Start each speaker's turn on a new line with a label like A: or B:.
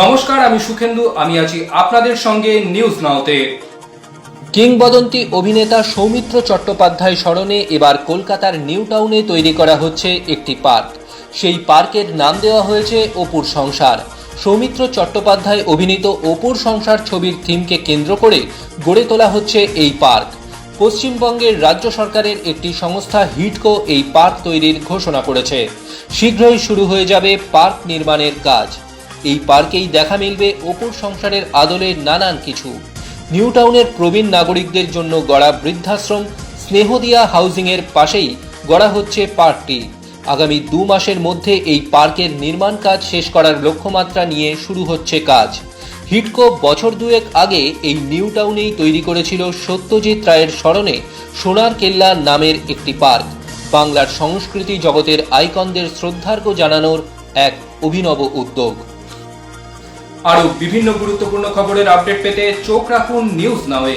A: নমস্কার, আমি সুখেন্দু। আমি আছি আপনাদের সঙ্গে নিউজ নাওতে।
B: কিংবদন্তি অভিনেতা সৌমিত্র চট্টোপাধ্যায় স্মরণে এবার কলকাতার নিউ টাউনে তৈরি করা হচ্ছে একটি পার্ক। সেই পার্কের নাম দেওয়া হয়েছে অপুর সংসার। সৌমিত্র চট্টোপাধ্যায় অভিনীত অপুর সংসার ছবির থিমকে কেন্দ্র করে গড়ে তোলা হচ্ছে এই পার্ক। পশ্চিমবঙ্গের রাজ্য সরকারের একটি সংস্থা হিডকো এই পার্ক তৈরির ঘোষণা করেছে। শীঘ্রই শুরু হয়ে যাবে পার্ক নির্মাণের কাজ। এই পার্কেই দেখা মিলবে অপুর সংসারের আদলে নানান কিছু। নিউ টাউনের প্রবীণ নাগরিকদের জন্য গড়া বৃদ্ধাশ্রম স্নেহদিয়া হাউজিংয়ের পাশেই গড়া হচ্ছে পার্কটি। আগামী 2 মাসের মধ্যে এই পার্কের নির্মাণ কাজ শেষ করার লক্ষ্যমাত্রা নিয়ে শুরু হচ্ছে কাজ। হিডকো বছর 2 আগে এই নিউ টাউনেই তৈরি করেছিল সত্যজিৎ রায়ের স্মরণে সোনার কেল্লা নামের একটি পার্ক। বাংলার সংস্কৃতি জগতের আইকনদের শ্রদ্ধার্ঘ্য জানানোর এক অভিনব উদ্যোগ।
A: আরও বিভিন্ন গুরুত্বপূর্ণ খবরের আপডেট পেতে চোখ রাখুন নিউজ নাওয়ে।